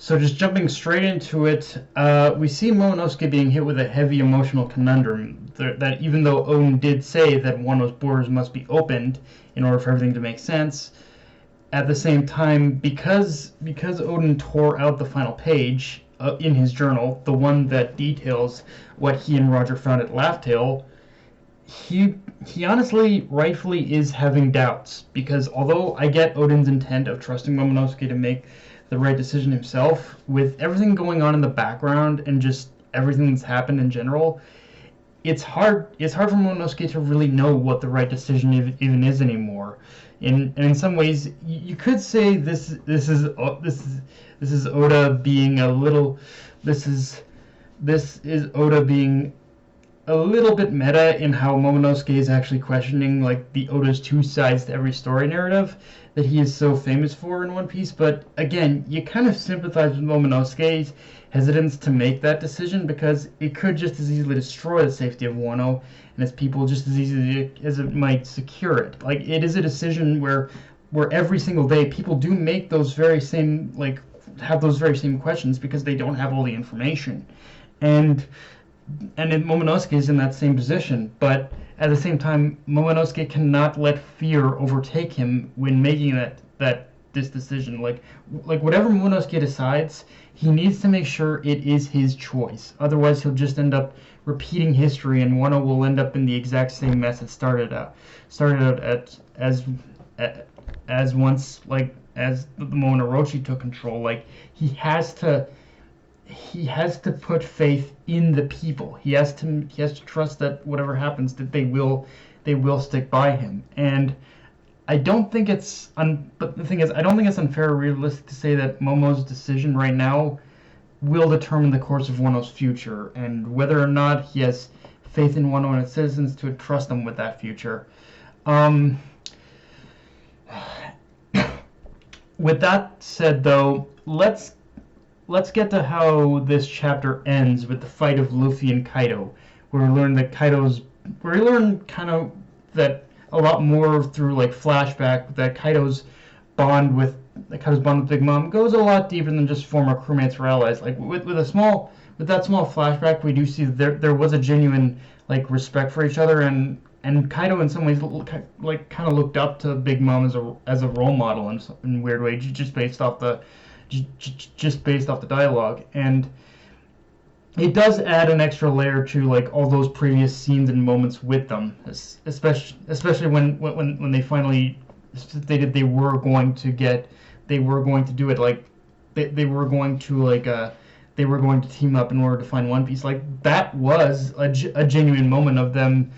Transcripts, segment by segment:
So just jumping straight into it, we see Momonosuke being hit with a heavy emotional conundrum that even though Odin did say that Wano's borders must be opened in order for everything to make sense, at the same time, because Odin tore out the final page in his journal, the one that details what he and Roger found at Laugh Tale, he honestly, rightfully is having doubts, because although I get Odin's intent of trusting Momonosuke to make the right decision himself, with everything going on in the background and just everything that's happened in general, it's hard for Momonosuke to really know what the right decision even is anymore. In some ways, you could say this is Oda being a little this is Oda being a little bit meta in how Momonosuke is actually questioning like the Oda's two sides to every story narrative that he is so famous for in One Piece. But again, you kind of sympathize with Momonosuke's hesitance to make that decision because it could just as easily destroy the safety of Wano and its people just as easily as it might secure it. Like, it is a decision where every single day people do make those very same have those very same questions because they don't have all the information. And Momonosuke is in that same position, but at the same time, Momonosuke cannot let fear overtake him when making this decision. Like whatever Momonosuke decides, he needs to make sure it is his choice. Otherwise, he'll just end up repeating history, and Wano will end up in the exact same mess it started out as once as the moment Orochi took control. Like, he has to put faith in the people. He has to trust that whatever happens, that they will stick by him. And I don't think it's but the thing is, I don't think it's unfair or realistic to say that Momo's decision right now will determine the course of Wano's future and whether or not he has faith in Wano and its citizens to trust them with that future. With that said, though, let's get to how this chapter ends with the fight of Luffy and Kaido, where we learn kind of that a lot more through like flashback that Kaido's bond with Big Mom goes a lot deeper than just former crewmates or allies. Like with that small flashback, we do see that there was a genuine like respect for each other, and Kaido in some ways like kind of looked up to Big Mom as a role model in a weird way, just based off the dialogue. And it does add an extra layer to like all those previous scenes and moments with them, especially when they finally stated they were going to do it. Like they were going to team up in order to find One Piece. Like, that was a genuine moment of them.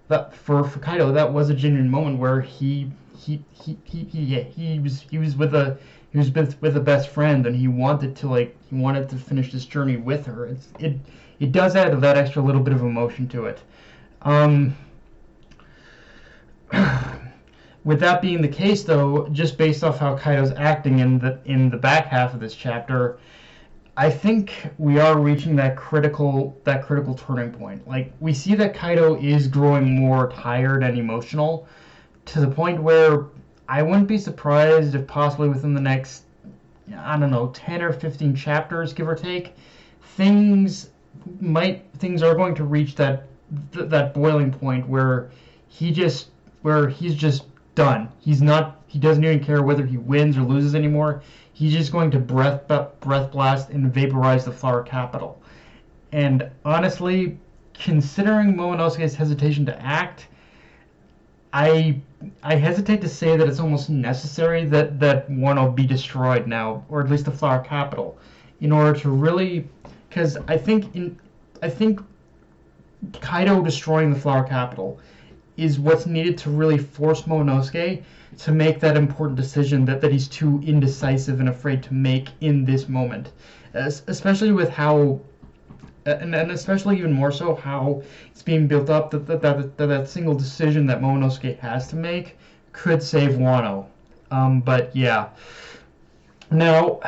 That for Kaido, that was a genuine moment where he was with a best friend, and he wanted to finish this journey with her. It does add that extra little bit of emotion to it. With that being the case, though, just based off how Kaido's acting in the back half of this chapter, I think we are reaching that critical turning point. Like, we see that Kaido is growing more tired and emotional, to the point where I wouldn't be surprised if possibly within the next, 10 or 15 chapters, give or take, things are going to reach that boiling point where he's just done. He doesn't even care whether he wins or loses anymore. He's just going to breath blast and vaporize the Flower Capital. And honestly, considering Momonosuke's hesitation to act, I hesitate to say that it's almost necessary that Wano be destroyed now, or at least the Flower Capital, in order to really, because I think Kaido destroying the Flower Capital is what's needed to really force Momonosuke to make that important decision that he's too indecisive and afraid to make in this moment, especially with how. And especially even more so how it's being built up that single decision that Momonosuke has to make could save Wano. But yeah. Now,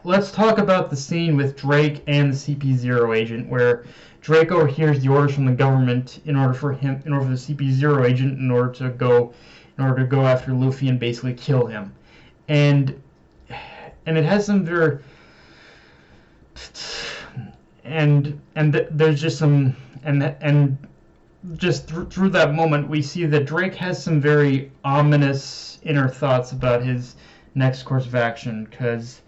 let's talk about the scene with Drake and the CP0 agent, where Drake overhears the orders from the government in order for the CP0 agent to go after Luffy and basically kill him. And it has some very there's just some and just through that moment we see that Drake has some very ominous inner thoughts about his next course of action. Because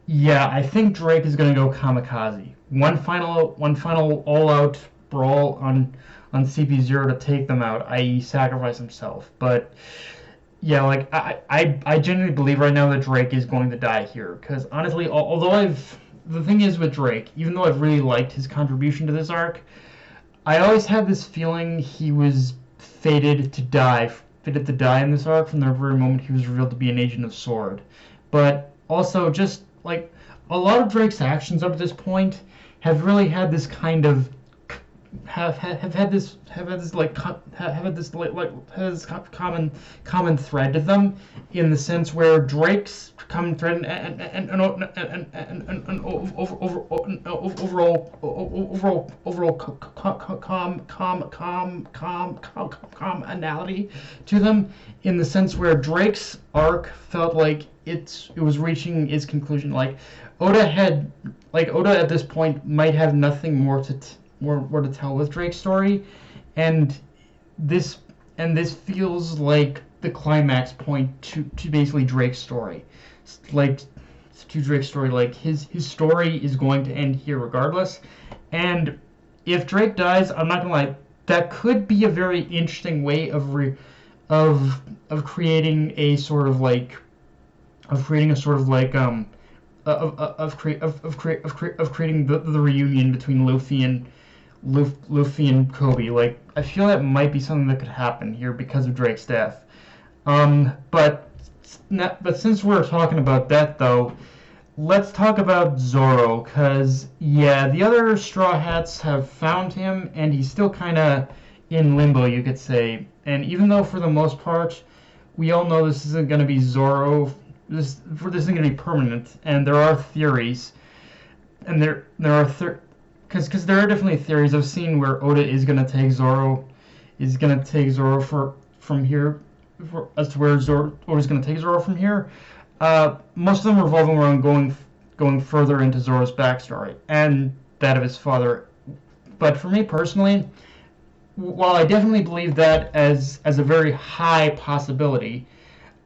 yeah, I think Drake is going to go kamikaze. One final all-out brawl on CP0 to take them out, i.e., sacrifice himself. But yeah, like I genuinely believe right now that Drake is going to die here. Because honestly, although the thing is with Drake, even though I've really liked his contribution to this arc, I always had this feeling he was fated to die in this arc from the very moment he was revealed to be an agent of Sword. But also, just like a lot of Drake's actions up to this point have really had this kind of have had this common thread to them, in the sense where Drake's common thread and overall commonality to them, in the sense where Drake's arc felt like it was reaching its conclusion. Oda at this point might have nothing more to tell with Drake's story, and this feels like the climax point to basically Drake's story. Like his story is going to end here regardless. And if Drake dies, I'm not gonna lie, that could be a very interesting way of creating a sort of like creating the reunion between Luffy and Kobe. Like, I feel that might be something that could happen here because of Drake's death. But since we're talking about that, though, let's talk about Zoro. Cause yeah, the other Straw Hats have found him, and he's still kind of in limbo, you could say. And even though for the most part, we all know this isn't going to be Zoro. This isn't going to be permanent, and there are theories, and there are because there are definitely theories I've seen where Oda is going to take Zoro from here, as to where Oda's going to take Zoro from here. Most of them revolving around going further into Zoro's backstory and that of his father. But for me personally, while I definitely believe that as a very high possibility,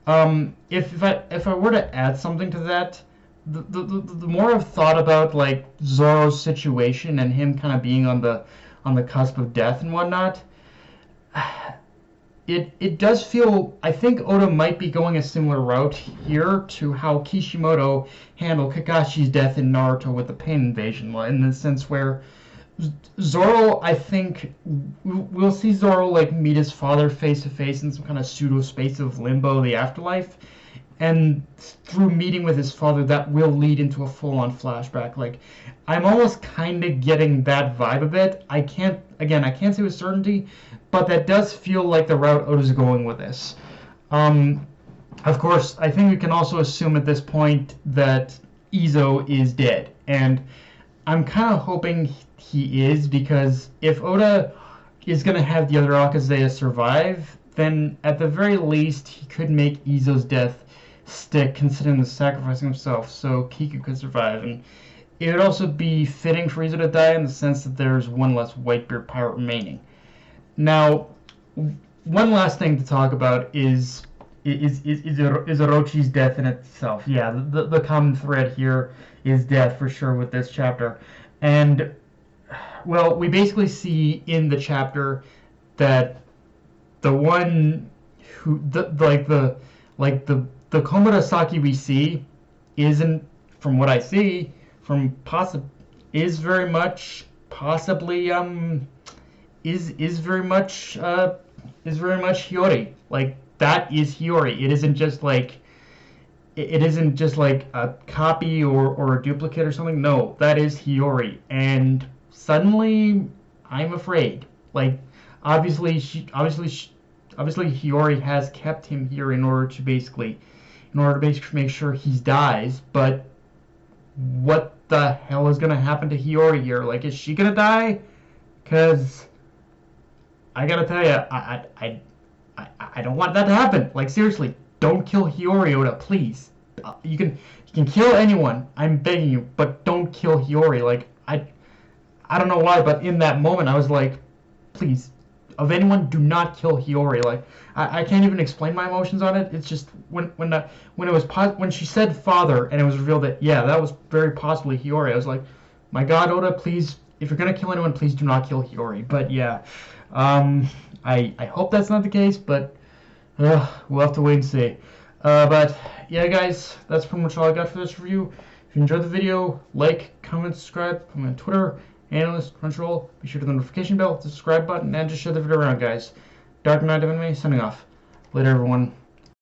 if I were to add something to that, the more I've thought about like Zoro's situation and him kind of being on the cusp of death and whatnot, it does feel, I think Oda might be going a similar route here to how Kishimoto handled Kakashi's death in Naruto with the Pain Invasion, in the sense where Zoro, I think we'll see Zoro like meet his father face to face in some kind of pseudo space of limbo, the afterlife, and through meeting with his father, that will lead into a full-on flashback. Like, I'm almost kind of getting that vibe a bit. I can't say with certainty, but that does feel like the route Oda's going with this. Of course, I think we can also assume at this point that Izo is dead, and I'm kind of hoping he is, because if Oda is going to have the other Akazeya survive, then at the very least he could make Izo's death stick, considering the sacrificing himself so Kiku could survive. And it would also be fitting for Izo to die in the sense that there's one less Whitebeard pirate remaining. Now, one last thing to talk about is Orochi's death in itself. Yeah, the common thread here is death for sure with this chapter. And well, we basically see in the chapter that the one who the Komurasaki we see isn't, from what I see, is very much Hiyori. Like, that is Hiyori. It isn't just like a copy or a duplicate or something. No, that is Hiyori. And suddenly I'm afraid. Like, obviously Hiyori has kept him here in order to basically make sure he dies, but what the hell is gonna happen to Hiyori here? Like, is she gonna die? Because I gotta tell you, I don't want that to happen. Like, seriously, don't kill Hiyori, Oda, please. You can kill anyone. I'm begging you, but don't kill Hiyori. Like I don't know why, but in that moment I was like, please, of anyone, do not kill Hiyori. Like I can't even explain my emotions on it. It's just when she said father and it was revealed that yeah, that was very possibly Hiyori. I was like, my God, Oda, please, if you're gonna kill anyone, please do not kill Hiyori. But yeah, I hope that's not the case, but we'll have to wait and see. But yeah, guys, that's pretty much all I got for this review. If you enjoyed the video, like, comment, subscribe. I'm on Twitter, Analyst, Crunchyroll. Be sure to the notification bell, the subscribe button, and just share the video around, guys. Dark Knight of Anime, signing off. Later, everyone.